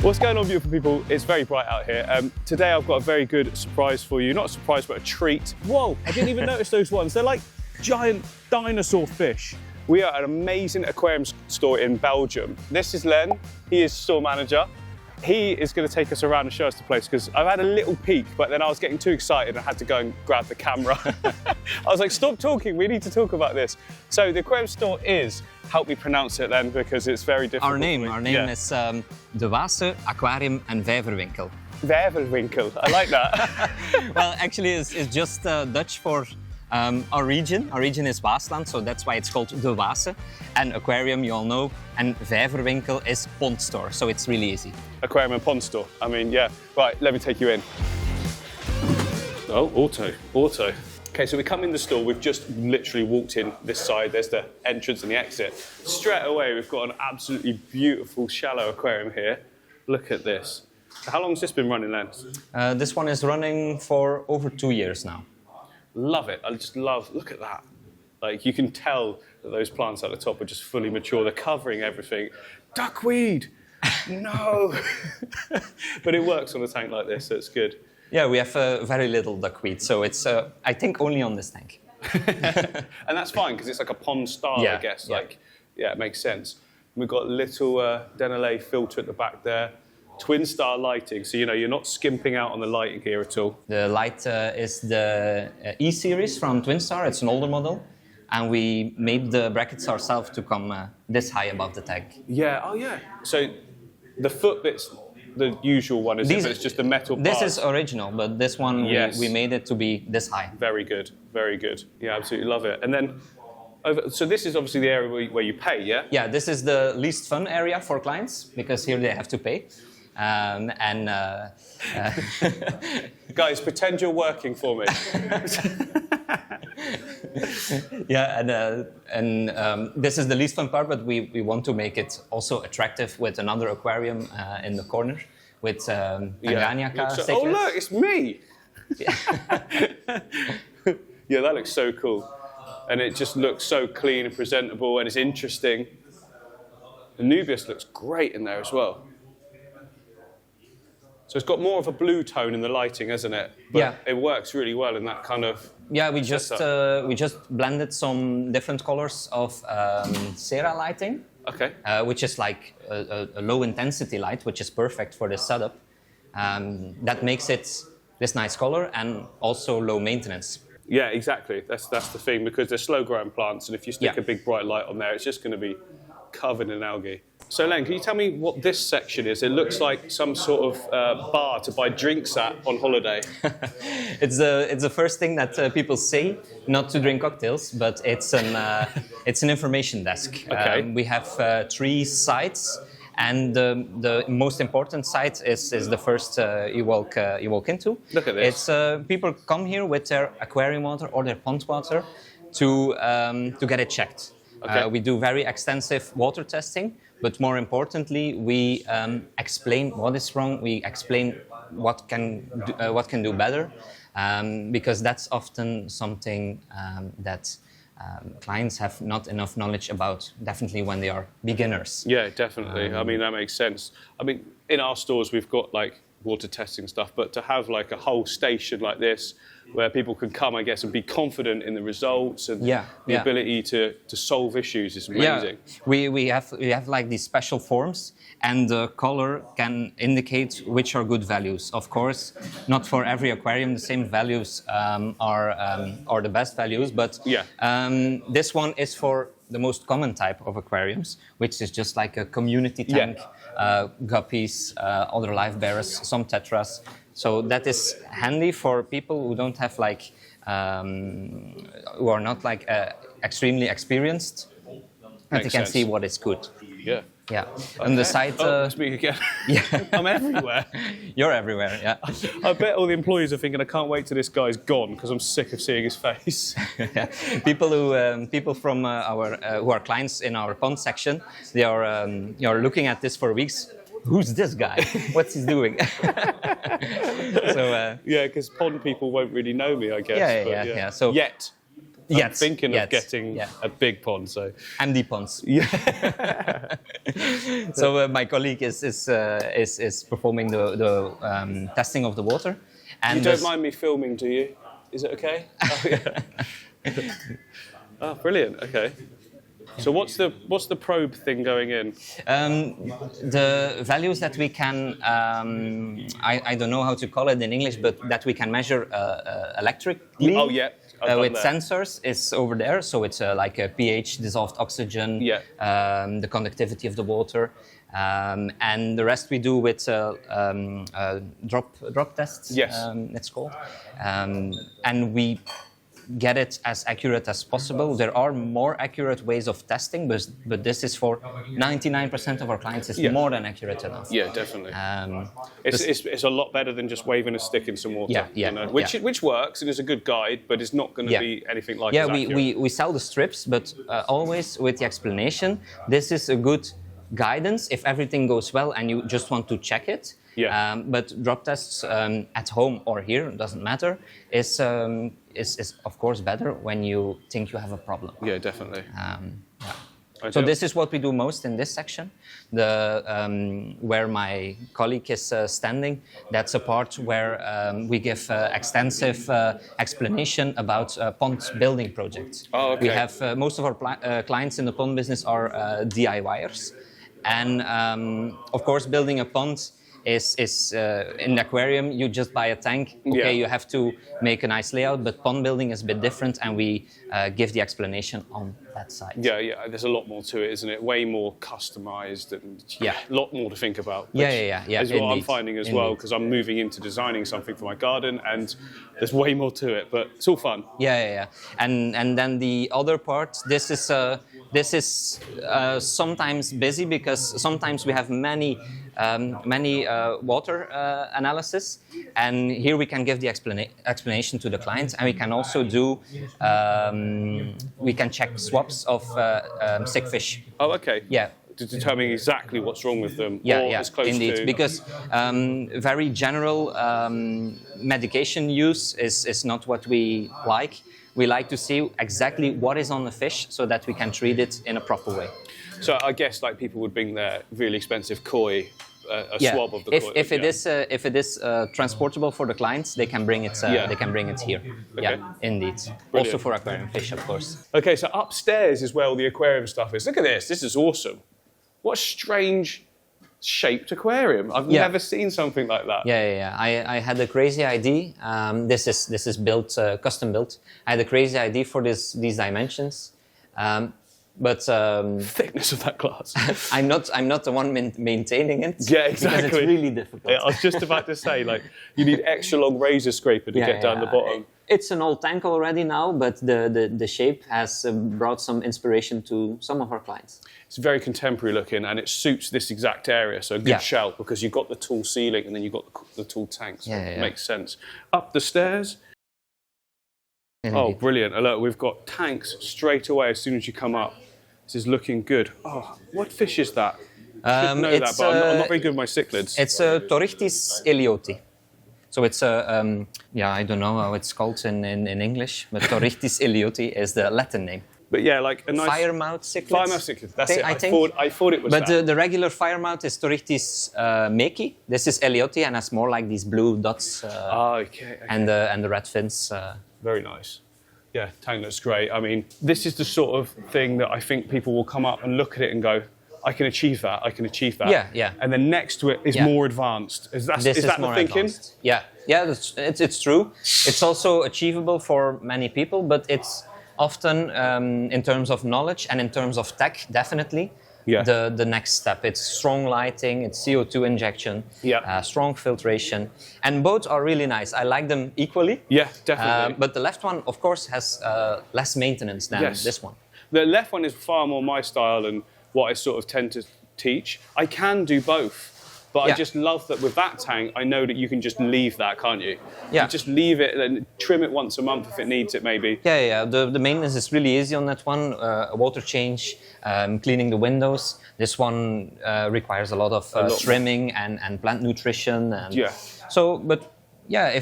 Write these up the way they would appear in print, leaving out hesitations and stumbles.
What's going on, beautiful people? It's very bright out here. Today I've got a very good surprise for you. Not a surprise, but a treat. Whoa, I didn't even notice those ones. They're like giant dinosaur fish. We are at an amazing aquarium store in Belgium. This is Len, he is store manager. He is going to take us around and show us the place because I've had a little peek, but then I was getting too excited and had to go and grab the camera. I was like, stop talking, we need to talk about this. So the aquarium store is, help me pronounce it then because it's very difficult. Our name is De Waase, Aquarium and Vijverwinkel. Vijverwinkel, I like that. Well, actually it's just Dutch for our region. Our region is Waasland, so that's why it's called De Waase. And aquarium, you all know, and Vijverwinkel is pond store, so it's really easy. Aquarium and pond store, I mean, yeah. Right, let me take you in. Oh, auto. Okay, so we come in the store, we've just literally walked in this side, there's the entrance and the exit. Straight away, we've got an absolutely beautiful shallow aquarium here. Look at this. How long has this been running, Len? This one is running for over 2 years now. Love it, I just love, look at that. Like, you can tell that those plants at the top are just fully mature, they're covering everything. Duckweed, no. But it works on a tank like this, so it's good. Yeah, we have very little duckweed, so it's, I think, only on this tank. And that's fine, because it's like a pond style, I guess. Like, yeah, it makes sense. We've got a little Denelay filter at the back there. Twin star lighting, so you know you're not skimping out on the lighting here at all. The light is the E-series from Twin Star. It's an older model, and we made the brackets ourselves to come this high above the tank. Yeah, oh yeah. So the foot bit's the usual one, is it? It's just the metal part. This is original, but this one we made it to be this high. Very good, very good. Yeah, absolutely love it. And then, so this is obviously the area where you pay, yeah? Yeah, this is the least fun area for clients because here they have to pay. Guys, pretend you're working for me. Yeah, and this is the least fun part, but we want to make it also attractive with another aquarium in the corner with Angania cichlids. Oh look, it's me! Yeah, that looks so cool. And it just looks so clean and presentable and it's interesting. The Nubius looks great in there as well. So it's got more of a blue tone in the lighting, hasn't it? But it works really well in that kind of. Yeah, we just blended some different colors of Cera lighting. Okay. Which is like a low intensity light, which is perfect for this setup. That makes it this nice color and also low maintenance. Yeah, exactly. That's the thing because they're slow growing plants, and if you stick a big bright light on there, it's just going to be covered in algae. So Len, can you tell me what this section is? It looks like some sort of bar to buy drinks at on holiday. It's the first thing that people say, not to drink cocktails, but it's an information desk. Okay. We have 3 sites, and the most important site is the first you walk into. Look at this. It's people come here with their aquarium water or their pond water to get it checked. Okay. We do very extensive water testing, but more importantly, we explain what is wrong. We explain what can do better, because that's often something that clients have not enough knowledge about. Definitely when they are beginners. Yeah, definitely. I mean that makes sense. I mean, in our stores we've got like water testing stuff, but to have like a whole station like this where people can come, I guess, and be confident in the results and the ability to solve issues is amazing. Yeah. We have like these special forms, and the color can indicate which are good values. Of course, not for every aquarium the same values are the best values, but this one is for the most common type of aquariums, which is just like a community tank, guppies, other live bearers, some tetras. So that is handy for people who don't have like, who are not like extremely experienced, and they can see what is good. Yeah. Yeah. Okay. On the site. It's me again. Yeah. I'm everywhere. You're everywhere. Yeah. I bet all the employees are thinking, I can't wait till this guy's gone because I'm sick of seeing his face. Yeah. People from who are clients in our pond section, they are looking at this for weeks. Who's this guy? What's he doing? So yeah, because pond people won't really know me, I guess. Yeah. So I'm thinking of getting a big pond. So MD ponds. Yeah. So my colleague is performing the testing of the water. And you don't mind me filming, do you? Is it okay? Oh, yeah. Oh, brilliant. Okay. So what's the probe thing going in? The values that we can, I don't know how to call it in English, but that we can measure electrically. Oh yeah. With sensors is over there, so it's like a pH, dissolved oxygen, the conductivity of the water, and the rest we do with drop tests. Yes. It's called, and we get it as accurate as possible. There are more accurate ways of testing, but this is for 99% of our clients is more than accurate enough. Yeah, definitely. It's a lot better than just waving a stick in some water, which works and is a good guide, but it's not going to be anything like as accurate. we sell the strips, but always with the explanation. This is a good guidance if everything goes well and you just want to check it. Yeah. But drop tests at home or here, doesn't matter, is of course better when you think you have a problem. Yeah, definitely. So this is what we do most in this section. Where my colleague is standing, that's a part where we give extensive explanation about pond building projects. Oh, okay. We have most of our clients in the pond business are DIYers. And of course, building a pond is in the aquarium, you just buy a tank. Okay, you have to make a nice layout, but pond building is a bit different, and we give the explanation on that side. Yeah, there's a lot more to it, isn't it? Way more customized and a lot more to think about. Yeah. Is what I'm finding as well, because I'm moving into designing something for my garden, and there's way more to it, but it's all fun. Yeah. And then the other part, this is sometimes busy because sometimes we have many water analysis, and here we can give the explanation to the clients, and we can also do we can check swaps of sick fish. Oh, okay. Yeah. To determine exactly what's wrong with them. As close indeed. To... Because very general medication use is not what we like. We like to see exactly what is on the fish so that we can treat it in a proper way. So I guess like people would bring their really expensive koi, swab of the koi. If it is transportable for the clients, they can bring it. They can bring it here. Okay. Yeah, indeed. Brilliant. Also for aquarium fish, of course. Okay, so upstairs is where all the aquarium stuff is. Look at this. This is awesome. What a strange shaped aquarium. I've never seen something like that. Yeah. I had a crazy idea. This is built, custom built. I had a crazy idea for these dimensions. But thickness of that glass. I'm not the one maintaining it. Yeah, exactly. Because it's really difficult. Yeah, I was just about to say, like, you need extra long razor scraper to get down the bottom. It's an old tank already now, but the shape has brought some inspiration to some of our clients. It's very contemporary looking, and it suits this exact area. So good shout, because you've got the tall ceiling and then you've got the tall tank. So it makes sense. Up the stairs. Oh, brilliant! Look, we've got tanks straight away as soon as you come up. This is looking good. Oh, what fish is that? I should know that, but I'm not very good with my cichlids. It's a Torichthys elioti. So it's a, I don't know how it's called in English, but Torichthys elioti is the Latin name. But yeah, like a nice... Firemouth cichlids. Firemouth cichlids, that's it. I thought it was but that. The regular firemouth is Torichthys meki. This is elioti and has more like these blue dots. Okay. And the red fins. Very nice. Yeah, tank looks great. I mean, this is the sort of thing that I think people will come up and look at it and go, I can achieve that, I can achieve that. Yeah. And then next to it is more advanced. Is that the thinking? Advanced. Yeah, it's true. It's also achievable for many people, but it's often, in terms of knowledge and in terms of tech, definitely, the next step. It's strong lighting, it's CO2 injection, strong filtration, and both are really nice. I like them equally. Yeah, definitely. But the left one, of course, has less maintenance than this one. The left one is far more my style and what I sort of tend to teach. I can do both. But I just love that with that tank, I know that you can just leave that, can't you? Yeah. You just leave it and trim it once a month if it needs it, maybe. Yeah. The maintenance is really easy on that one. A water change, cleaning the windows. This one requires a lot of trimming and plant nutrition. And So, but yeah,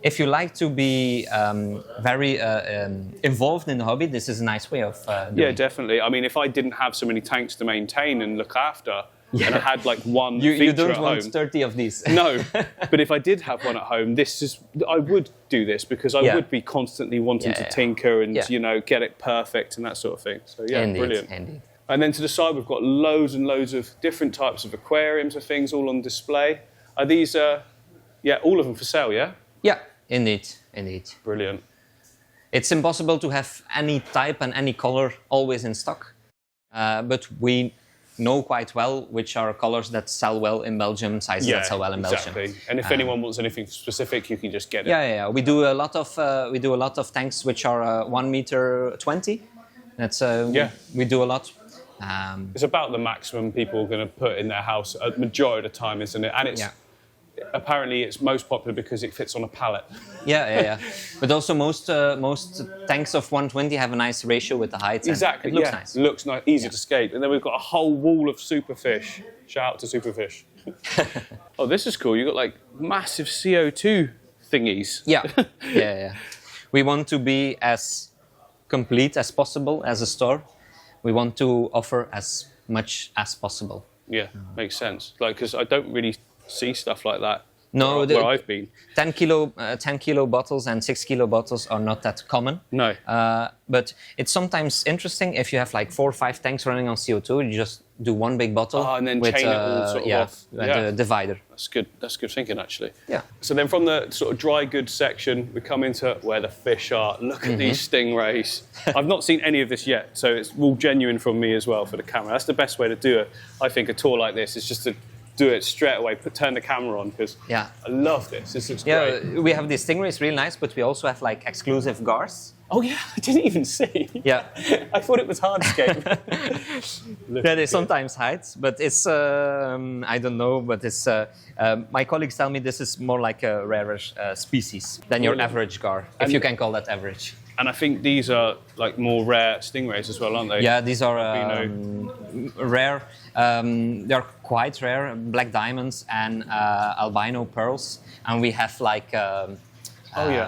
if you like to be very involved in the hobby, this is a nice way of doing. Yeah, definitely. I mean, if I didn't have so many tanks to maintain and look after, and I had like one feature you don't at want home, 30 of these. No, but if I did have one at home, I would do this because I would be constantly wanting to tinker and you know, get it perfect and that sort of thing. So yeah, indeed, brilliant. Indeed. And then to the side, we've got loads and loads of different types of aquariums and things all on display. Are these, all of them for sale? Yeah. Yeah, indeed. Brilliant. It's impossible to have any type and any color always in stock, but we know quite well which are colors that sell well in Belgium, sizes that sell well in Belgium. And if anyone wants anything specific, you can just get it. Yeah. We do a lot of tanks which are 1.20 meters. That's we do a lot. It's about the maximum people are going to put in their house a majority of the time, isn't it? And it's apparently it's most popular because it fits on a pallet. Yeah. But also most tanks of 120 have a nice ratio with the height. Exactly. It looks nice. It looks nice, easy to skate. And then we've got a whole wall of superfish. Shout out to superfish. Oh, this is cool. You've got like massive CO2 thingies. Yeah. We want to be as complete as possible as a store. We want to offer as much as possible. Yeah, makes sense. Like, because I don't really see stuff like that. No, where I've been. 10 kilo bottles and 6 kilo bottles are not that common. No. But it's sometimes interesting if you have like 4 or 5 tanks running on CO2. You just do one big bottle and then with chain it all sort of off. The divider. That's good. That's good thinking, actually. Yeah. So then from the sort of dry goods section, we come into where the fish are. Look at these stingrays. I've not seen any of this yet, so it's all genuine from me as well for the camera. That's the best way to do it. I think a tour like this is just to do it straight away, turn the camera on, because I love this. This looks great. We have these stingrays, really nice, but we also have like exclusive gars. Oh yeah, I didn't even see. Yeah. I thought it was Hardscape. They sometimes hide, but it's, I don't know, but it's, my colleagues tell me this is more like a rarer species than your average gar, if you can call that average. And I think these are like more rare stingrays as well, aren't they? Yeah, these are rare. They're quite rare, black diamonds and albino pearls. And we have like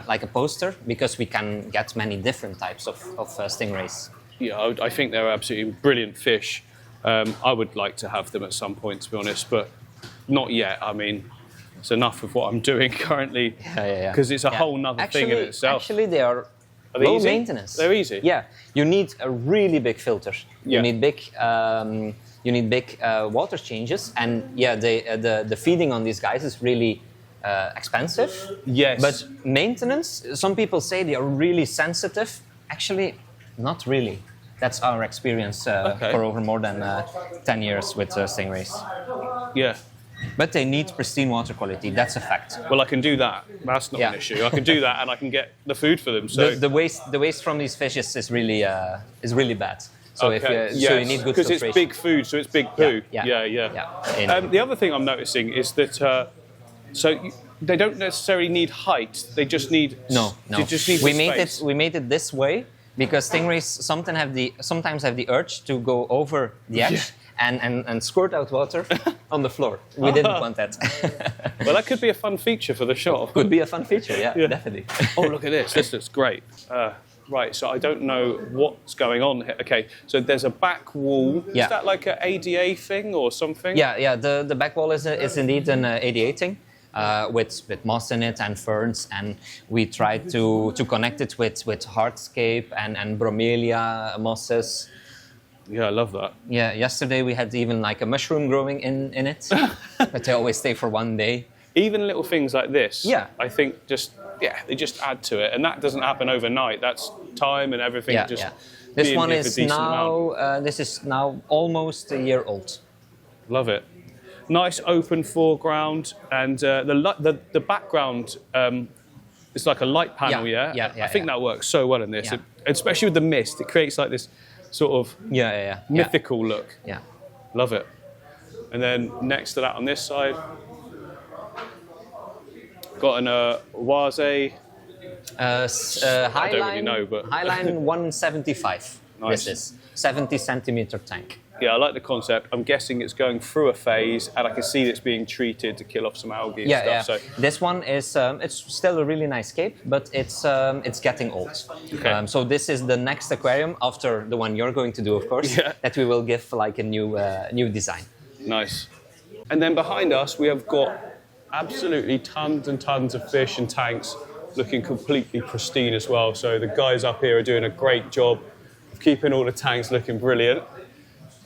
like a poster because we can get many different types of stingrays. Yeah, I think they're absolutely brilliant fish. I would like to have them at some point, to be honest, but not yet. I mean, it's enough of what I'm doing currently because it's a whole nother thing in itself. Actually, they are low easy? maintenance. They're easy. Yeah, you need a really big filter. You need big. You need big water changes, and the feeding on these guys is really expensive. Yes. But maintenance, some people say they are really sensitive. Actually, not really. That's our experience for over more than 10 years with stingrays. Yeah. But they need pristine water quality. That's a fact. Well, I can do that. That's not an issue. I can do that, and I can get the food for them. So the waste from these fish is really bad. So so you need good filtration. Because it's big food, so it's big poo. Yeah. The other thing I'm noticing is that they don't necessarily need height. They just need They just need space. We made it this way because stingrays sometimes have the urge to go over the edge and squirt out water on the floor. We didn't want that. Well, that could be a fun feature for the shop. Could be a fun feature, yeah. Definitely. Oh, look at this. This looks great. Right, so I don't know what's going on here. Okay, so there's a back wall. Yeah. Is that like an ADA thing or something? Yeah. The back wall is indeed an ADA thing with moss in it and ferns, and we tried to connect it with hardscape and bromelia mosses. Yeah, I love that. Yeah, yesterday we had even like a mushroom growing in it, but they always stay for one day. Even little things like this, Yeah. I think they just add to it, and that doesn't happen overnight. That's time and everything. This one is now. This is now almost a year old. Love it. Nice open foreground, and the background is like a light panel. I think that works so well in this, especially with the mist. It creates like this sort of mythical look. Yeah, love it. And then next to that on this side, got an Wase. I don't really know, but Highline 175. Nice. This is 70 centimeter tank. Yeah, I like the concept. I'm guessing it's going through a phase, and I can see it's being treated to kill off some algae and stuff. So this one is it's still a really nice scape, but it's getting old. Okay. So this is the next aquarium after the one you're going to do, of course. That we will give like a new design. Nice. And then behind us, we have got absolutely tons and tons of fish and tanks, looking completely pristine as well. So the guys up here are doing a great job of keeping all the tanks looking brilliant.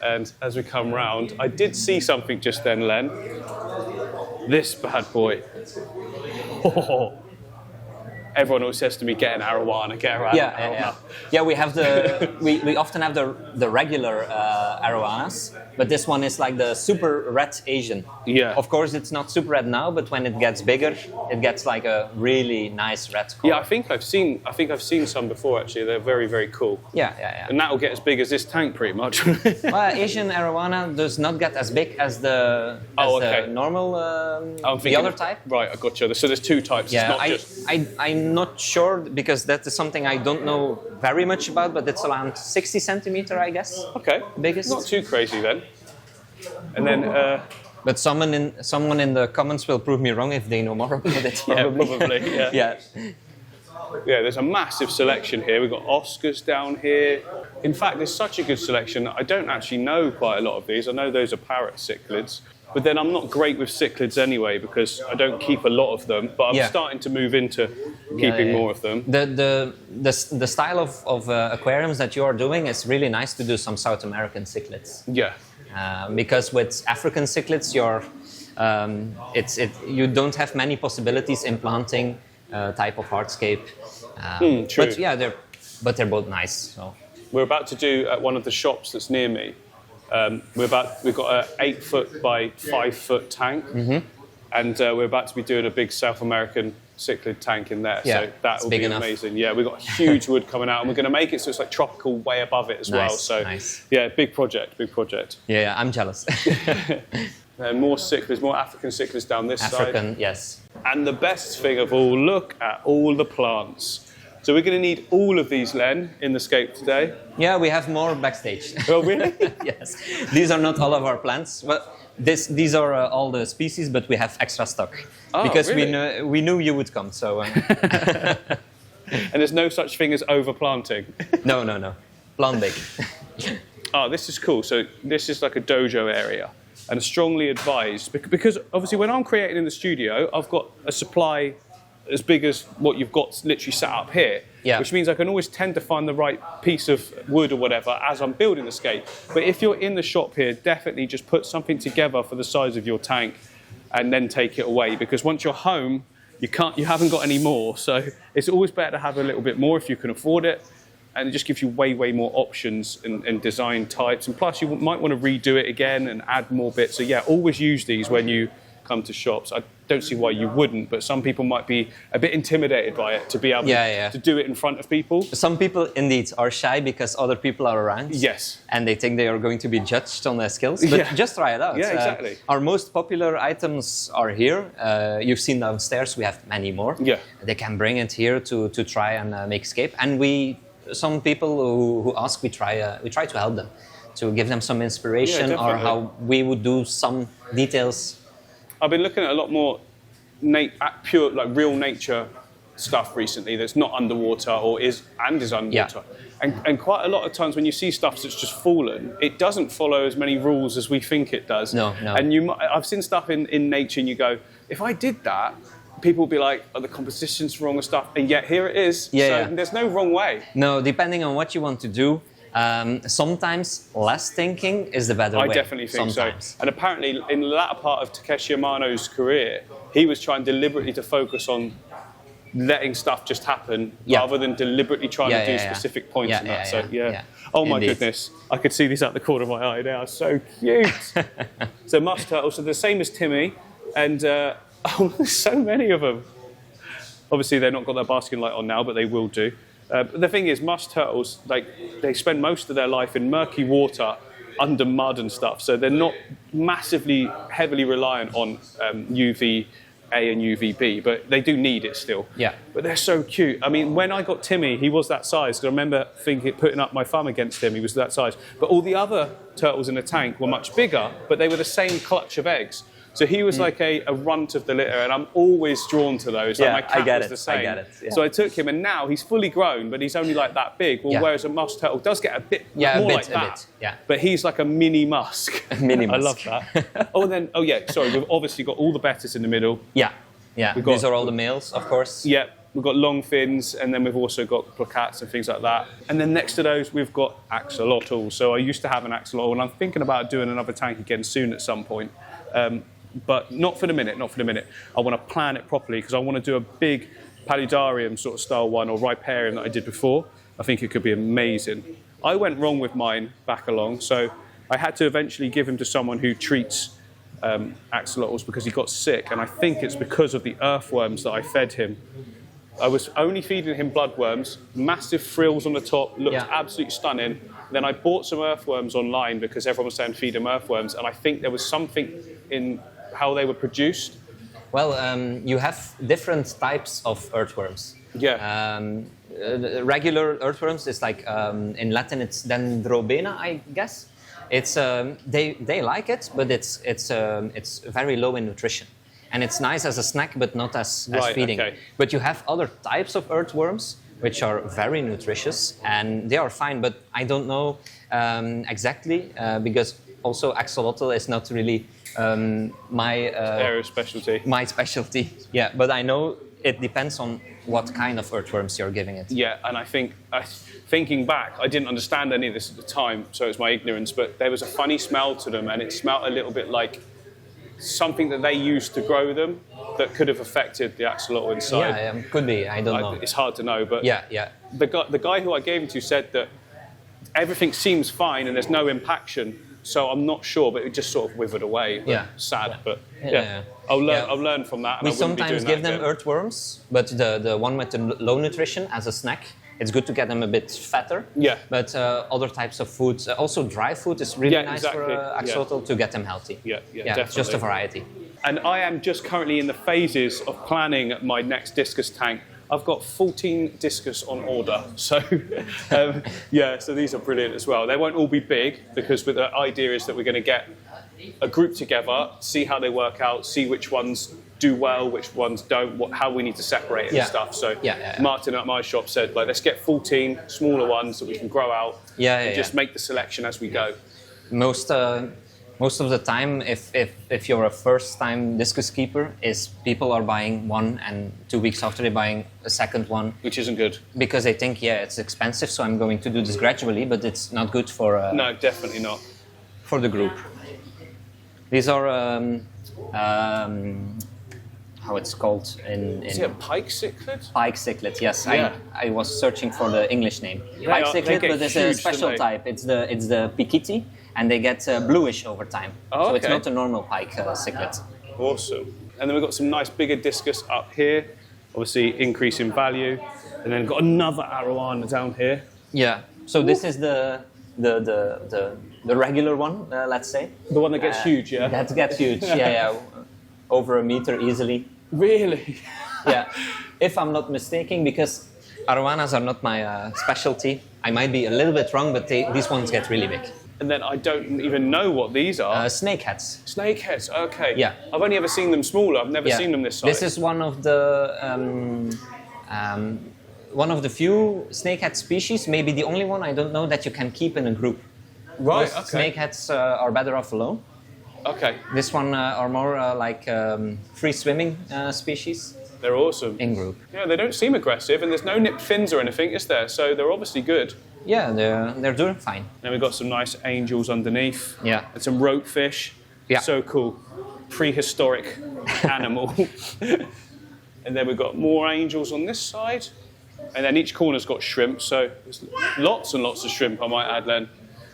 And as we come round, I did see something just then, Len. This bad boy. Oh. Everyone always says to me, get an arowana, get an arowana. Yeah, we have we often have the regular arowanas, but this one is like the super red Asian. Yeah. Of course, it's not super red now, but when it gets bigger, it gets like a really nice red color. Yeah, I think I've seen some before actually. They're very, very cool. Yeah. And that will get as big as this tank pretty much. Well, Asian arowana does not get as big as the normal the other type. Right, I gotcha. So there's two types. Yeah, it's not I'm not sure because that is something I don't know very much about, but it's around 60 centimeter, I guess. Okay. Biggest. Not too crazy then. And then. But someone in the comments will prove me wrong if they know more about it. Probably. Yeah, probably. Yeah. Yeah, there's a massive selection here. We've got Oscars down here. In fact, there's such a good selection. I don't actually know quite a lot of these. I know those are parrot cichlids. But then I'm not great with cichlids anyway because I don't keep a lot of them. But I'm starting to move into keeping more of them. The style of aquariums that you are doing is really nice to do some South American cichlids. Yeah. Because with African cichlids, you don't have many possibilities in planting type of hardscape. True. But yeah, they're both nice. So. We're about to do at one of the shops that's near me. We've got an 8 foot by 5 foot tank, and we're about to be doing a big South American cichlid tank in there. Yeah, so that will be amazing. Yeah, we've got huge wood coming out, and we're going to make it so it's like tropical way above it as well. So yeah, big project. Yeah, I'm jealous. More cichlids, more African cichlids down this side. African, yes. And the best thing of all, look at all the plants. So we're going to need all of these, Len, in the scape today. Yeah, we have more backstage. Oh, really? Yes. These are not all of our plants. But these are all the species, but we have extra stock. Oh, because really? we knew you would come, so... And there's no such thing as overplanting? No. Plant big. Oh, this is cool. So this is like a dojo area. And strongly advised, because obviously when I'm creating in the studio, I've got a supply as big as what you've got literally set up here, which means I can always tend to find the right piece of wood or whatever as I'm building the scape. But if you're in the shop here, definitely just put something together for the size of your tank and then take it away, because once you're home, you haven't got any more. So it's always better to have a little bit more if you can afford it, and it just gives you way more options and design types. And plus, you might want to redo it again and add more bits. So yeah, always use these when you come to shops. I don't see why you wouldn't, but some people might be a bit intimidated by it to be able to do it in front of people. Some people indeed are shy because other people are around. Yes. And they think they are going to be judged on their skills. But just try it out. Yeah, exactly. Our most popular items are here. You've seen downstairs, we have many more. Yeah. They can bring it here to try and make scape. And some people who ask, we try to help them, to give them some inspiration or how we would do some details. I've been looking at a lot more pure, like real nature stuff recently that's not underwater or is underwater. Yeah. And quite a lot of times when you see stuff that's just fallen, it doesn't follow as many rules as we think it does. No. And I've seen stuff in nature and you go, if I did that, people will be like, oh, the composition's wrong and stuff, and yet here it is. There's no wrong way. No, depending on what you want to do, sometimes less thinking is the better way. I definitely think so. And apparently, in the latter part of Takeshi Amano's career, he was trying deliberately to focus on letting stuff just happen rather than deliberately trying to do specific points in that. Oh my goodness, I could see these out the corner of my eye now. So cute. So musk turtles are the same as Timmy, and there's so many of them. Obviously, they've not got their basking light on now, but they will do. The thing is, musk turtles, they spend most of their life in murky water, under mud and stuff, so they're not massively heavily reliant on UV A and UVB, but they do need it still. Yeah. But they're so cute. I mean, when I got Timmy, he was that size. 'Cause I remember putting up my thumb against him, he was that size. But all the other turtles in the tank were much bigger, but they were the same clutch of eggs. So he was like a runt of the litter, and I'm always drawn to those. Yeah, like my cat I get was it. the same. I get it. Yeah. So I took him, and now he's fully grown, but he's only like that big. Well, whereas a musk turtle does get a bit more like that. Yeah. But he's like a mini musk. Mini musk. I love that. Sorry, we've obviously got all the bettas in the middle. Yeah. These are all the males, of course. Yeah. We've got long fins, and then we've also got placats and things like that. And then next to those, we've got axolotls. So I used to have an axolotl, and I'm thinking about doing another tank again soon at some point. But not for the minute. I want to plan it properly because I want to do a big paludarium sort of style one or riparium that I did before. I think it could be amazing. I went wrong with mine back along, so I had to eventually give him to someone who treats axolotls because he got sick, and I think it's because of the earthworms that I fed him. I was only feeding him bloodworms, massive frills on the top, looked absolutely stunning. Then I bought some earthworms online because everyone was saying feed him earthworms, and I think there was something in how they were produced. Well, you have different types of earthworms. Yeah. Regular earthworms is like, in Latin it's Dendrobena, I guess. It's they like it, but it's very low in nutrition. And it's nice as a snack, but not as feeding. Okay. But you have other types of earthworms, which are very nutritious, and they are fine, but I don't know exactly, because also axolotl is not really my area of specialty. My specialty, yeah, but I know it depends on what kind of earthworms you're giving it. Yeah, and I think, thinking back, I didn't understand any of this at the time, so it's my ignorance, but there was a funny smell to them, and it smelled a little bit like something that they used to grow them that could have affected the axolotl inside. Yeah, could be. I don't know. It's hard to know, but yeah. The guy who I gave him to said that everything seems fine and there's no impaction, so I'm not sure, but it just sort of withered away. Sad, but I'll learn from that. And we sometimes give them earthworms, but the one with the low nutrition as a snack. It's good to get them a bit fatter. Yeah. But other types of foods, also dry food, is really nice for axolotl to get them healthy. Yeah, definitely. Just a variety. And I am just currently in the phases of planning my next discus tank. I've got 14 discus on order, so so these are brilliant as well. They won't all be big because the idea is that we're going to get a group together, see how they work out, see which ones do well, which ones don't, how we need to separate it and stuff. So Martin at my shop said, let's get 14 smaller ones that we can grow out and just make the selection as we go. Most of the time, if you're a first-time discus keeper, people are buying one and 2 weeks after they're buying a second one. Which isn't good. Because they think, it's expensive, so I'm going to do this gradually, but it's not good for... no, definitely not. For the group. These are... how it's called in... Is it a pike cichlid? Pike cichlid, yes. Yeah. I was searching for the English name. Pike cichlid, but it's a special type. It's the pikiti, and they get bluish over time. Oh, so it's not a normal pike cichlid. Awesome. And then we've got some nice bigger discus up here. Obviously, increase in value. And then got another arowana down here. Yeah. So this is the regular one, let's say. The one that gets huge, yeah? That gets huge, yeah. Over a meter easily. Really? Yeah. If I'm not mistaken, because arowanas are not my specialty. I might be a little bit wrong, but these ones get really big. And then I don't even know what these are. Snakeheads. Snakeheads, okay. Yeah. I've only ever seen them smaller. I've never seen them this size. This is one of the few snakehead species, maybe the only one, I don't know, that you can keep in a group. Right, Most snakeheads are better off alone. Okay. This one are more like free swimming species. They're awesome. In group. Yeah, they don't seem aggressive, and there's no nipped fins or anything, is there? So they're obviously good. Yeah, they're doing fine. Then we've got some nice angels underneath. Yeah. And some ropefish. Yeah. So cool. Prehistoric animal. And then we've got more angels on this side. And then each corner's got shrimp, so there's lots and lots of shrimp, I might add, Len.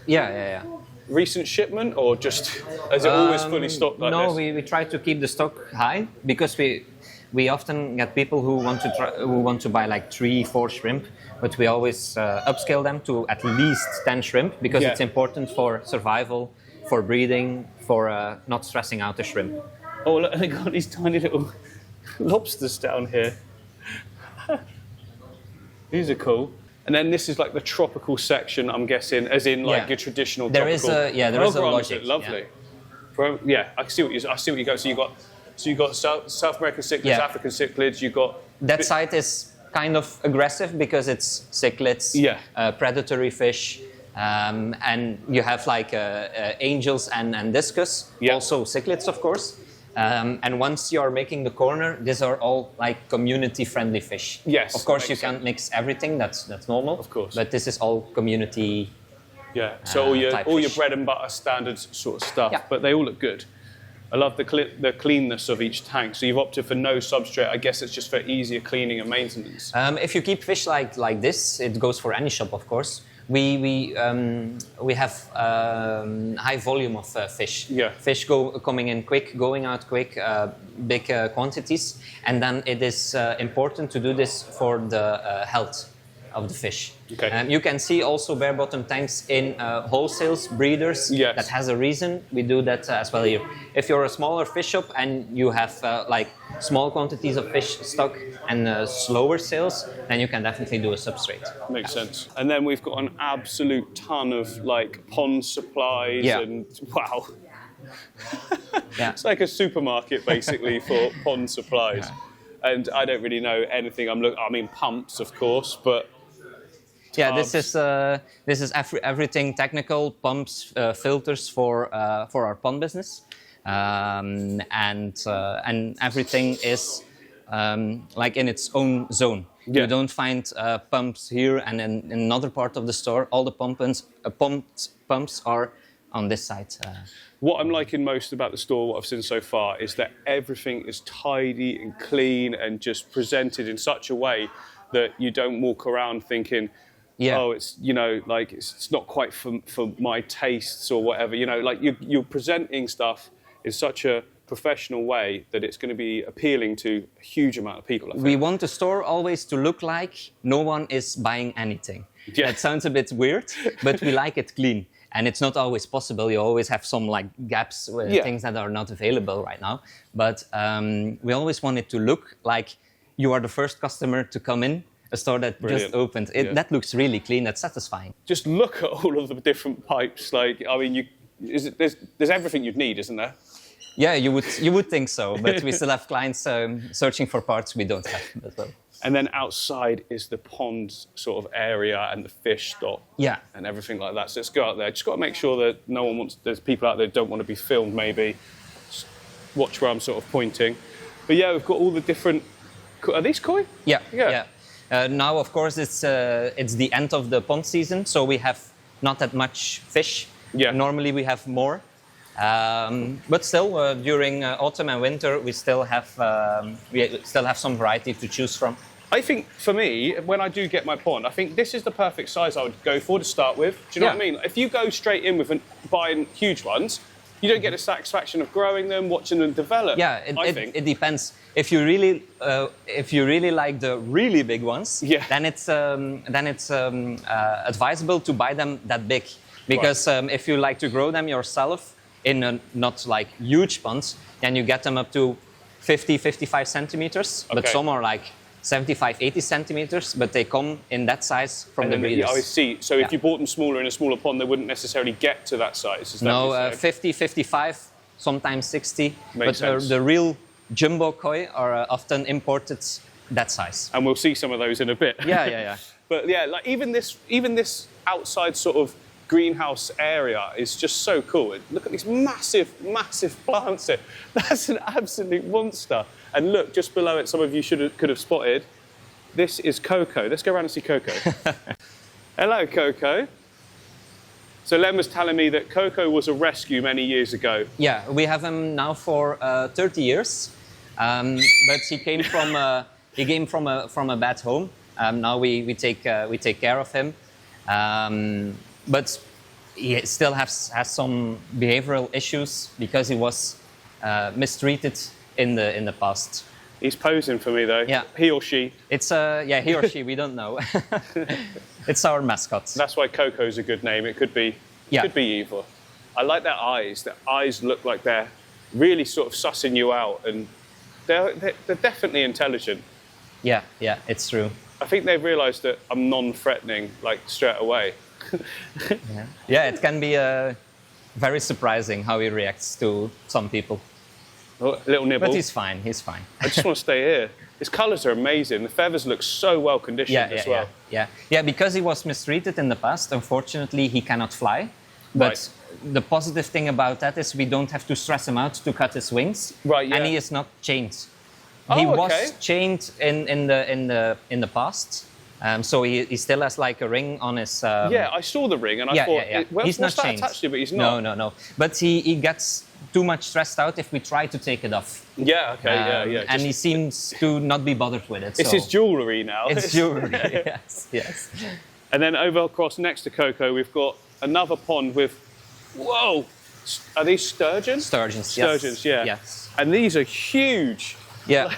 Yeah. Recent shipment, or just is it always fully stocked like this? No, we try to keep the stock high because we often get people who want to buy like 3-4 shrimp, but we always upscale them to at least 10 shrimp because it's important for survival, for breeding, for not stressing out the shrimp. Oh, look, they got these tiny little lobsters down here. These are cool. And then this is like the tropical section, I'm guessing, as in like your traditional there tropical. There is a logic. Lovely. Yeah. I see what you go. So you got South American cichlids, African cichlids. You got that side is kind of aggressive because it's cichlids, predatory fish, and you have like angels and discus, also cichlids, of course. And once you are making the corner, these are all like community-friendly fish. Yes. Of course, you can't mix everything. That's normal. Of course. But this is all community. Yeah. So all your bread and butter standard sort of stuff. Yeah. But they all look good. I love the cleanness of each tank. So you've opted for no substrate. I guess it's just for easier cleaning and maintenance. If you keep fish like this, it goes for any shop, of course. We have high volume of fish. Yeah. Fish coming in quick, going out quick, big quantities, and then it is important to do this for the health of the fish. Okay. You can see also bare bottom tanks in wholesales, breeders. Yes. That has a reason. We do that as well here. If you're a smaller fish shop and you have like small quantities of fish stock and slower sales, then you can definitely do a substrate. Makes sense. And then we've got an absolute ton of like pond supplies and wow. It's like a supermarket basically for pond supplies. Yeah. And I don't really know anything. I mean pumps, of course, but yeah, this is everything technical, pumps, filters for our pond business, and everything is like in its own zone. Yeah. You don't find pumps here and in another part of the store. All the pumps are on this side. What I'm liking most about the store, what I've seen so far, is that everything is tidy and clean and just presented in such a way that you don't walk around thinking, oh, it's, you know, like it's not quite for my tastes or whatever. You know, like you're presenting stuff in such a professional way that it's going to be appealing to a huge amount of people, I think. We want the store always to look like no one is buying anything. Yeah. That sounds a bit weird, but we like it clean. And it's not always possible. You always have some like gaps with things that are not available right now. But we always want it to look like you are the first customer to come in a store that just opened. That looks really clean. That's satisfying. Just look at all of the different pipes. Like, I mean, there's everything you'd need, isn't there? Yeah, you would think so. But we still have clients searching for parts we don't have as well. And then outside is the pond sort of area and the fish stock and everything like that. So let's go out there. Just got to make sure that there's people out there who don't want to be filmed maybe. Just watch where I'm sort of pointing. But yeah, we've got all the different, are these koi? Yeah. Now, of course, it's the end of the pond season, so we have not that much fish. Yeah. Normally we have more. But still, during autumn and winter, we still have some variety to choose from. I think for me, when I do get my pond, I think this is the perfect size I would go for to start with. Do you know what I mean? If you go straight in with buying huge ones, you don't get the satisfaction of growing them, watching them develop. Yeah, it depends. If you really like the really big ones, then it's advisable to buy them that big, because if you like to grow them yourself in not like huge ponds, then you get them up to 50-55 centimeters, but some are like 75-80 centimeters, but they come in that size from the breeders. I see. So if you bought them smaller in a smaller pond, they wouldn't necessarily get to that size. Is that no, 50-55, sometimes 60. Makes sense. The real jumbo koi are often imported that size. And we'll see some of those in a bit. Yeah. But yeah, like even this outside sort of greenhouse area is just so cool. Look at these massive plants here. That's an absolute monster. And look, just below it, some of you could have spotted, this is Coco. Let's go around and see Coco. Hello, Coco. So Len was telling me that Coco was a rescue many years ago. Yeah, we have him now for 30 years. But he came from a bad home. Now we take care of him. But he still has some behavioral issues because he was mistreated in the past. He's posing for me though. Yeah. He or she. It's he or she. We don't know. It's our mascot. That's why Coco's a good name. It could be either. I like their eyes. Their eyes look like they're really sort of sussing you out, and they're definitely intelligent. Yeah, it's true. I think they've realised that I'm non-threatening, like, straight away. Yeah, it can be very surprising how he reacts to some people. A little nibble. But he's fine, he's fine. I just want to stay here. His colours are amazing. The feathers look so well conditioned as well. Yeah, because he was mistreated in the past, unfortunately he cannot fly. But the positive thing about that is we don't have to stress him out to cut his wings. Right, yeah. And he is not chained. Oh, he okay. was chained in the past. So he still has like a ring on his... yeah, I saw the ring and I thought, he's not chained. Attached to, but he's not. No. But he gets too much stressed out if we try to take it off. Yeah, okay, And he seems to not be bothered with it. It's his jewellery now. It's jewellery, yes. And then over across next to Coco, we've got another pond with, whoa, are these sturgeons? Sturgeons, yeah. Yes. And these are huge. Yeah.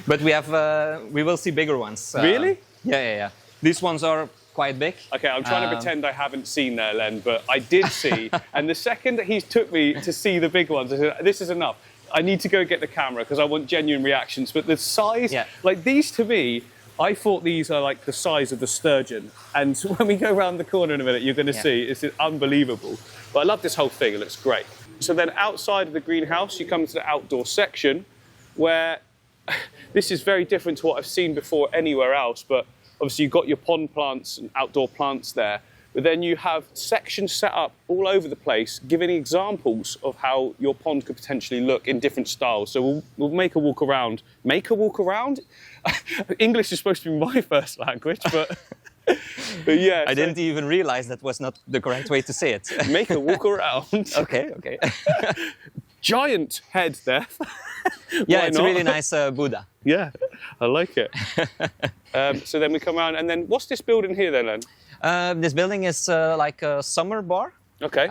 But we will see bigger ones. Really? Yeah. These ones are quite big. Okay, I'm trying to pretend I haven't seen there, Len, but I did see. And the second that he took me to see the big ones, I said, this is enough. I need to go get the camera because I want genuine reactions. But the size, like these to me, I thought these are like the size of the sturgeon. And when we go around the corner in a minute, you're going to see it's unbelievable. But I love this whole thing. It looks great. So then outside of the greenhouse, you come to the outdoor section where this is very different to what I've seen before anywhere else. But obviously, you've got your pond plants and outdoor plants there. But then you have sections set up all over the place, giving examples of how your pond could potentially look in different styles. So we'll make a walk around. Make a walk around? English is supposed to be my first language, but yeah. I didn't even realize that was not the correct way to say it. Make a walk around. Okay. Giant head there. Yeah, it's a really nice Buddha. Yeah, I like it. So then we come around, and then what's this building here then, Len? This building is like a summer bar. Okay.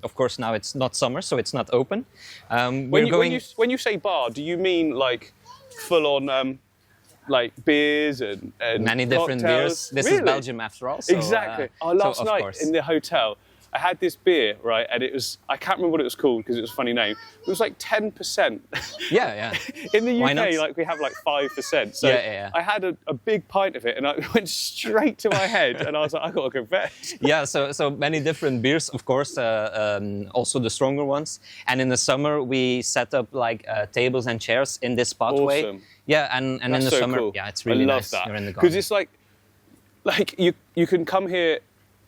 Of course, now it's not summer, so it's not open. When you say bar, do you mean like full-on like beers and many different cocktails? beers? This really? is Belgium after all. So, exactly. Last night in the hotel, I had this beer, right, and it was, I can't remember what it was called because it was a funny name. It was like 10%. Yeah. In the UK, like we have like 5%. So I had a big pint of it and it went straight to my head and I was like, I gotta go bed. Yeah, so many different beers, of course, also the stronger ones. And in the summer, we set up like tables and chairs in this pathway. Awesome. Yeah, and in the summer, cool. yeah, it's really nice. I love that. Because it's like you can come here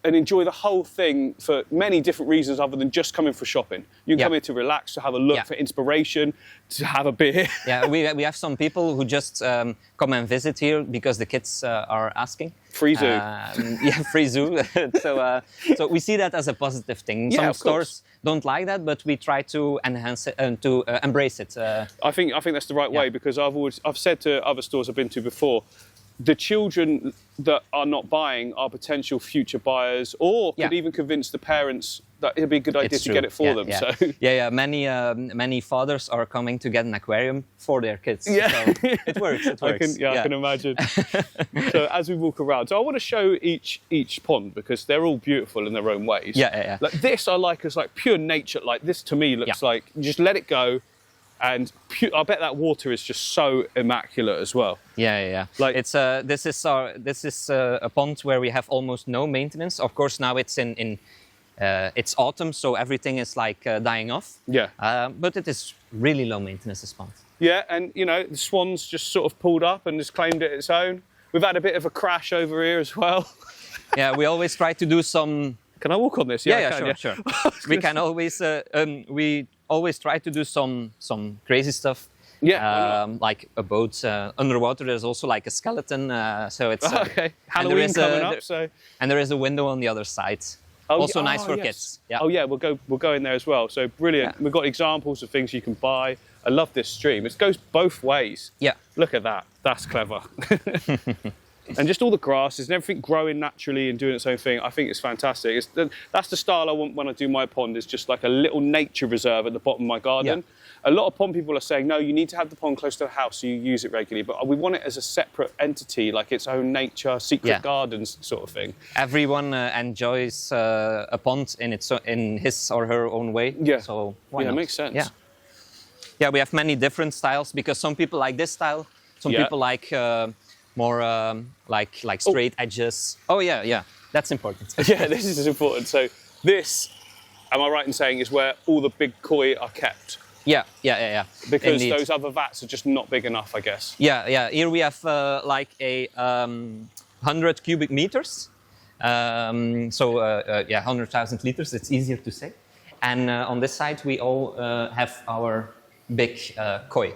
and enjoy the whole thing for many different reasons other than just coming for shopping. You can come here to relax, to have a look, for inspiration, to have a beer. Yeah, we have some people who just come and visit here because the kids are asking. Free zoo. Yeah, free zoo. So we see that as a positive thing. Some stores don't like that, but we try to enhance it and to embrace it. I think that's the right way because I've said to other stores I've been to before, the children that are not buying are potential future buyers, or could even convince the parents that it'd be a good idea to get it for them. So many fathers are coming to get an aquarium for their kids. Yeah, so it works. I can imagine. So as we walk around, so I want to show each pond because they're all beautiful in their own ways. Yeah. Like this, I like as like pure nature. Like this to me looks like you just let it go. And I bet that water is just so immaculate as well. Yeah. Like it's this is a pond where we have almost no maintenance. Of course, now it's it's autumn, so everything is like dying off. Yeah. But it is really low maintenance, this pond. Yeah, and you know the swans just sort of pulled up and just claimed it its own. We've had a bit of a crash over here as well. Yeah, we always try to do some. Can I walk on this? Yeah, sure. We can always we always try to do some crazy stuff. Yeah. Like a boat underwater. There's also like a skeleton. So it's okay. Halloween coming up. And there is a window on the other side. Also nice for kids. Yeah. Oh yeah, we'll go in there as well. So brilliant. Yeah. We've got examples of things you can buy. I love this stream. It goes both ways. Yeah. Look at that. That's clever. And just all the grasses and everything growing naturally and doing its own thing. I think it's fantastic. That's the style I want when I do my pond. It's just like a little nature reserve at the bottom of my garden. Yeah. A lot of pond people are saying, no, you need to have the pond close to the house so you use it regularly. But we want it as a separate entity, like its own nature, secret gardens sort of thing. Everyone enjoys a pond in his or her own way. Yeah, so why not? It makes sense. Yeah. Yeah, we have many different styles because some people like this style, some people like more like straight edges. Oh yeah, yeah, that's important. Yeah, this is important. So this, am I right in saying, is where all the big koi are kept? Yeah, yeah, yeah, yeah. Because those other vats are just not big enough, I guess. Yeah, yeah. Here we have like a 100 cubic meters. Yeah, 100,000 liters. It's easier to say. And on this side, we all have our big koi.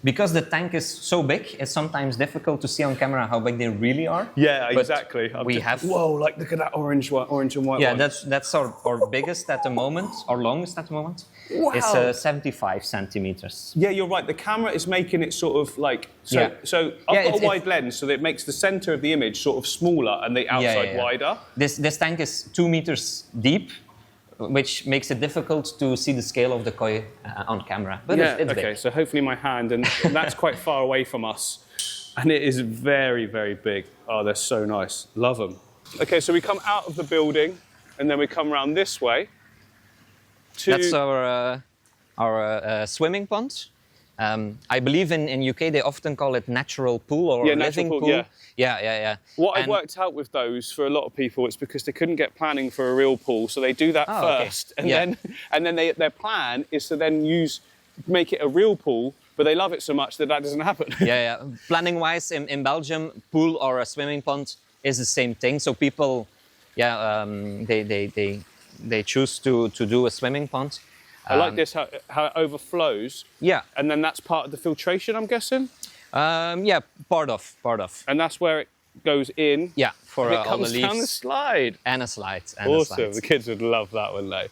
Because the tank is so big, it's sometimes difficult to see on camera how big they really are. Yeah, exactly. Whoa, like look at that orange and white one. Yeah, that's our biggest at the moment, our longest at the moment. Wow. It's 75 centimeters. Yeah, you're right. The camera is making it sort of like... So I've got a wide lens, so that it makes the center of the image sort of smaller and the outside wider. This tank is 2 meters deep, which makes it difficult to see the scale of the koi on camera. But it's okay, big. so hopefully my hand, and that's quite far away from us. And it is very, very big. Oh, they're so nice. Love them. Okay, so we come out of the building, and then we come around this way. That's our swimming pond. I believe in UK they often call it natural pool or living pool. Yeah. What I worked out with those for a lot of people, it's because they couldn't get planning for a real pool, so they do that first, and then their plan is to then make it a real pool, but they love it so much that doesn't happen. Yeah. Planning wise, in Belgium, pool or a swimming pond is the same thing. So people, they choose to do a swimming pond. I like this, how it overflows. Yeah. And then that's part of the filtration, I'm guessing? Yeah, part of. And that's where it goes in? Yeah, for it all the comes leaves. down the slide. And a slide. Awesome, the kids would love that one though.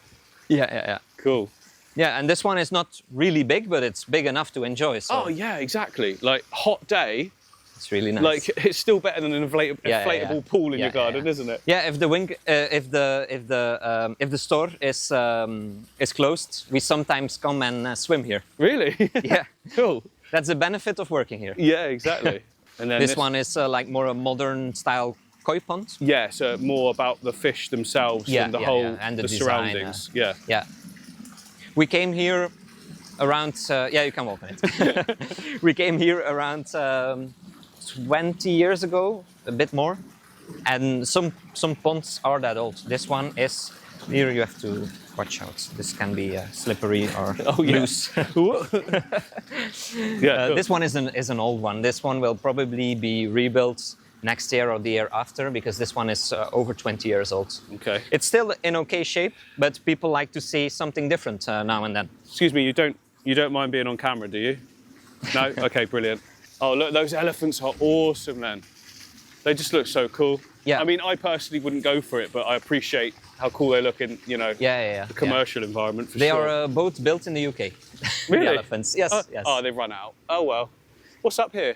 Yeah. Cool. Yeah, and this one is not really big, but it's big enough to enjoy. So. Oh yeah, exactly. Like, hot day. It's really nice. Like, it's still better than an inflatable pool in your garden, isn't it? Yeah, if the store is closed, we sometimes come and swim here. Really? Yeah. Cool. That's the benefit of working here. Yeah, exactly. And then this one is like more a modern style koi pond. Yeah, so more about the fish themselves and the whole and the design, surroundings. Yeah. We came here around. You can walk in it. We came here around 20 years ago, a bit more, and some ponds are that old. This one is. Here you have to watch out. This can be slippery or loose. Cool. This one is an old one. This one will probably be rebuilt next year or the year after because this one is over 20 years old. Okay. It's still in okay shape, but people like to see something different now and then. Excuse me, you don't mind being on camera, do you? No? Okay, brilliant. Oh, look, those elephants are awesome then. They just look so cool. Yeah. I mean, I personally wouldn't go for it, but I appreciate how cool they look in, the commercial environment for sure. They are both built in the UK. Really? The elephants, yes. Oh, they've run out. Oh, well. What's up here?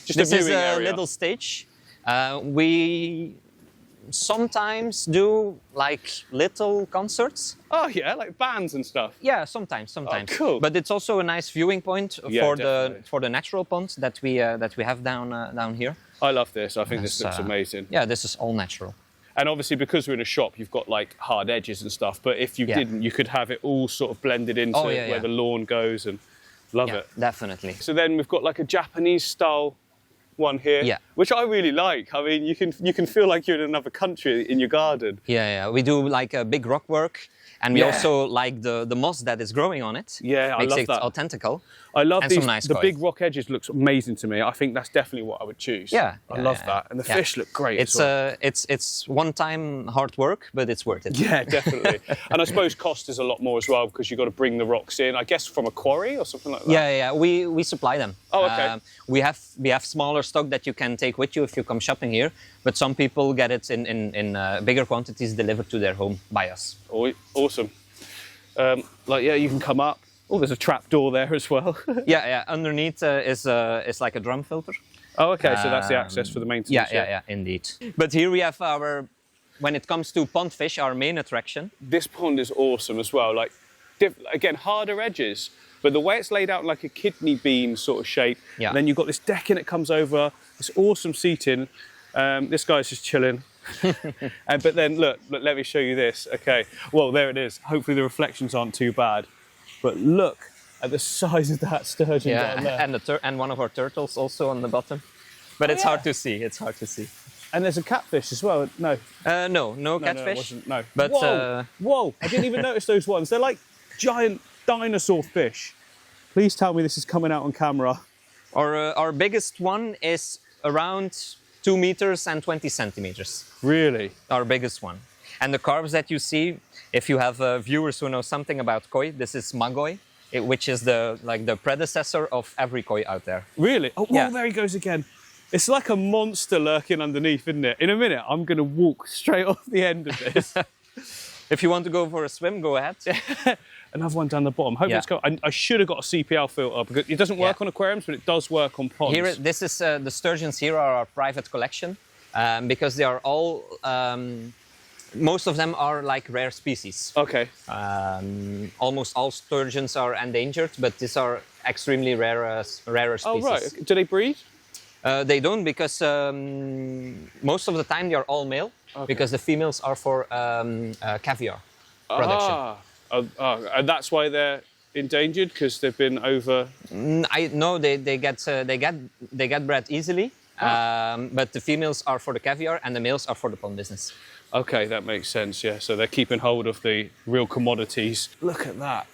Just this a viewing area. This is a little stage. We sometimes do like little concerts. Oh yeah, like bands and stuff. Yeah, sometimes. Oh, cool. But it's also a nice viewing point for the natural pond that we have down here. I love this. I think this looks amazing. Yeah, this is all natural. And obviously, because we're in a shop, you've got like hard edges and stuff. But if you didn't, you could have it all sort of blended into where the lawn goes, and love it. Definitely. So then we've got like a Japanese style one here, which I really like. I mean, you can feel like you're in another country in your garden. Yeah. We do like a big rock work, and we also like the moss that is growing on it. Yeah, I love that. Makes it authentical. I love these. Nice the big rock edges looks amazing to me. I think that's definitely what I would choose. Yeah, I love that, and the fish look great. It's it's one-time hard work, but it's worth it. Yeah, definitely. And I suppose cost is a lot more as well because you've got to bring the rocks in. I guess from a quarry or something like that. Yeah. We supply them. Oh, okay. We have smaller stock that you can take with you if you come shopping here, but some people get it in bigger quantities delivered to their home by us. Oh, awesome. You can come up. Oh, there's a trap door there as well. Yeah. Underneath is like a drum filter. Oh, okay. So that's the access for the maintenance. Yeah, indeed. But here we have when it comes to pond fish, our main attraction. This pond is awesome as well. Like, again, harder edges, but the way it's laid out like a kidney bean sort of shape. Yeah. And then you've got this decking that comes over. This awesome seating. This guy's just chilling. But then look, let me show you this. Okay. Well, there it is. Hopefully the reflections aren't too bad. But look at the size of that sturgeon down there. And one of our turtles also on the bottom. But it's hard to see. It's hard to see. And there's a catfish as well. No. No catfish. No. But whoa! I didn't even notice those ones. They're like giant dinosaur fish. Please tell me this is coming out on camera. Our biggest one is around 2 meters and 20 centimeters. Really? Our biggest one. And the carps that you see, if you have viewers who know something about koi, this is magoi, which is the predecessor of every koi out there. Really? Oh, well, there he goes again. It's like a monster lurking underneath, isn't it? In a minute, I'm going to walk straight off the end of this. If you want to go for a swim, go ahead. Another one down the bottom. Hope it's got. I should have got a CPL filter because it doesn't work on aquariums, but it does work on ponds. Here, this is the sturgeons. Here are our private collection because they are all. Most of them are like rare species. Okay. Almost all sturgeons are endangered, but these are extremely rarer species. Oh right. Do they breed? They don't because most of the time they are all male because the females are for caviar production. And that's why they're endangered because they've been over. No, they get bred easily, but the females are for the caviar and the males are for the pond business. Okay, that makes sense. Yeah, so they're keeping hold of the real commodities. Look at that,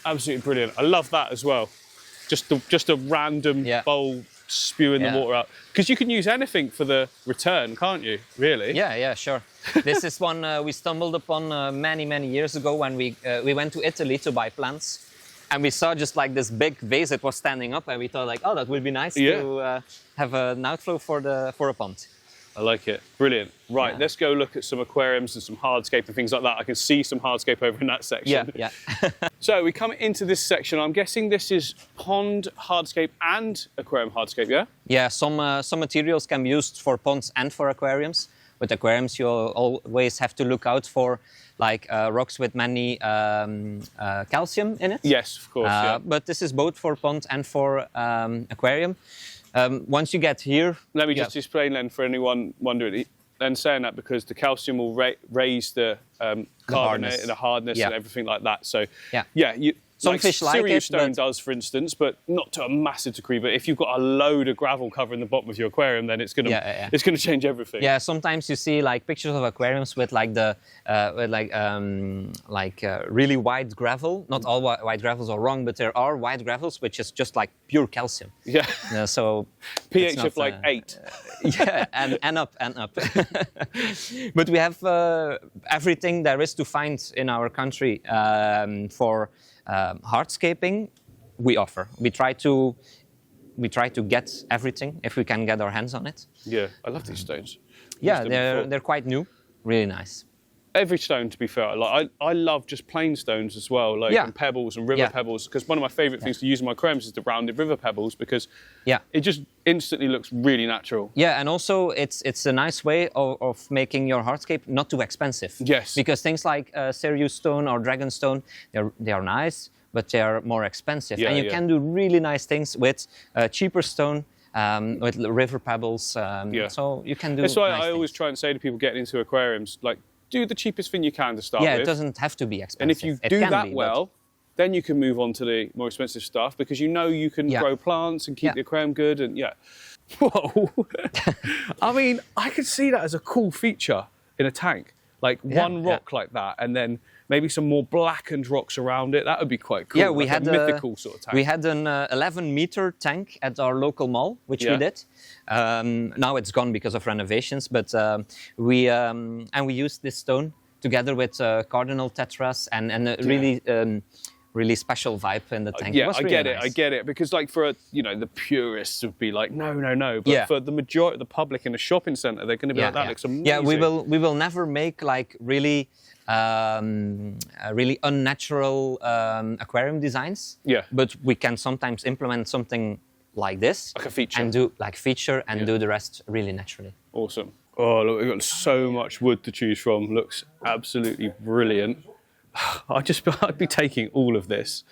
absolutely brilliant. I love that as well. Just a random bowl spewing the water out because you can use anything for the return, can't you? Really? Yeah, sure. This is one we stumbled upon many years ago when we went to Italy to buy plants, and we saw just like this big vase that was standing up, and we thought like, oh, that would be nice to have an outflow for a pond. I like it. Brilliant. Right, let's go look at some aquariums and some hardscape and things like that. I can see some hardscape over in that section. Yeah. So we come into this section. I'm guessing this is pond hardscape and aquarium hardscape, yeah? Yeah, some materials can be used for ponds and for aquariums. With aquariums, you always have to look out for like rocks with many calcium in it. Yes, of course. But this is both for pond and for aquarium. Once you get here... Let me just explain then for anyone wondering. Then saying that because the calcium will raise the carbonate and the hardness and everything like that. So, some fish like Sirius it, stone does, for instance, but not to a massive degree. But if you've got a load of gravel covering the bottom of your aquarium, then it's going to change everything. Yeah, sometimes you see like pictures of aquariums with like the really white gravel. Not all white gravels are wrong, but there are white gravels which is just like pure calcium. Yeah. So pH of like 8. and up. But we have everything there is to find in our country for hardscaping. We offer. We try to get everything if we can get our hands on it. Yeah, I love these stones. Yeah, they're quite new, really nice. Every stone, to be fair, I love just plain stones as well, like and pebbles and river pebbles. Because one of my favourite things to use in my aquariums is the rounded river pebbles because it just instantly looks really natural. Yeah, and also it's a nice way of making your hardscape not too expensive. Yes. Because things like Sirius stone or dragon stone, they are nice, but they are more expensive. And you can do really nice things with cheaper stone. With river pebbles, so you can do. That's why I things. always try and say to people getting into aquariums, like, do the cheapest thing you can to start with. Yeah, it doesn't have to be expensive. And if you do that well, then you can move on to the more expensive stuff because you know you can grow plants and keep the aquarium good and Whoa! I mean, I could see that as a cool feature in a tank, like one rock like that, and then maybe some more blackened rocks around it. That would be quite cool. Yeah, we had a mythical sort of tank. We had an 11-meter tank at our local mall, which we did. Now it's gone because of renovations, but we used this stone together with cardinal tetras and a really special vibe in the tank. Yeah, I get it. Because like for the purists would be like, no. But for the majority of the public in a shopping centre, they're going to be like, that looks amazing. Yeah, we will never make like really unnatural aquarium designs. Yeah. But we can sometimes implement something like this. Like a feature. And do like feature and do the rest really naturally. Awesome. Oh, look, we've got so much wood to choose from. Looks absolutely brilliant. I'd be taking all of this.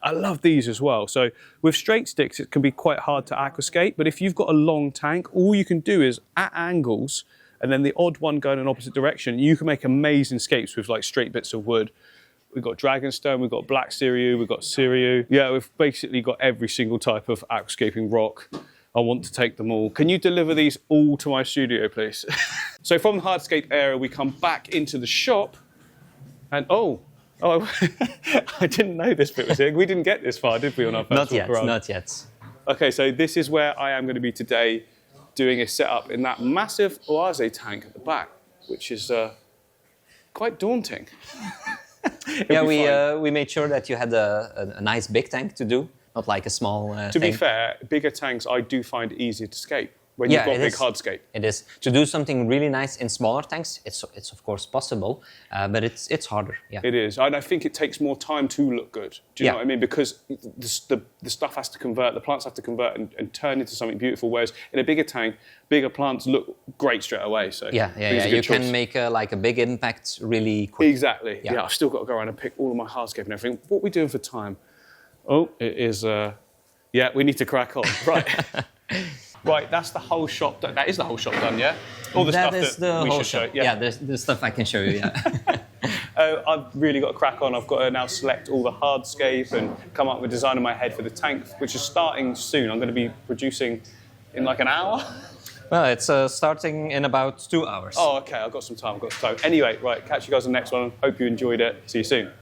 I love these as well. So with straight sticks, it can be quite hard to aquascape, but if you've got a long tank, all you can do is at angles, and then the odd one going in an opposite direction, you can make amazing scapes with like straight bits of wood. We've got dragonstone, we've got black Siriu, we've got Siriu. Yeah, we've basically got every single type of aquascaping rock. I want to take them all. Can you deliver these all to my studio, please? So from the Hardscape area, we come back into the shop, and I didn't know this bit was here. We didn't get this far, did we, on our first walk around? Not yet. Okay, so this is where I am going to be today, doing a setup in that massive oase tank at the back, which is quite daunting. Yeah, we made sure that you had a nice big tank to do, not like a small To be fair, bigger tanks I do find easier to scape when you've got big hardscape. It is. To do something really nice in smaller tanks, it's of course possible, but it's harder. Yeah. It is, and I think it takes more time to look good. Do you know what I mean? Because the stuff has to convert, the plants have to convert and turn into something beautiful. Whereas in a bigger tank, bigger plants look great straight away. So you can make like a big impact really quick. Exactly. Yeah, I've still got to go around and pick all of my hardscape and everything. What are we doing for time? Oh, it is. Yeah, we need to crack on. Right. Right, that's the whole shop. That is the whole shop done, yeah? All the stuff that we should show. Yeah, the stuff I can show you, yeah. I've really got to crack on. I've got to now select all the hardscape and come up with a design in my head for the tank, which is starting soon. I'm going to be producing in like an hour. Well, it's starting in about 2 hours. Oh, okay, I've got some time. Anyway, right, catch you guys on the next one. Hope you enjoyed it. See you soon.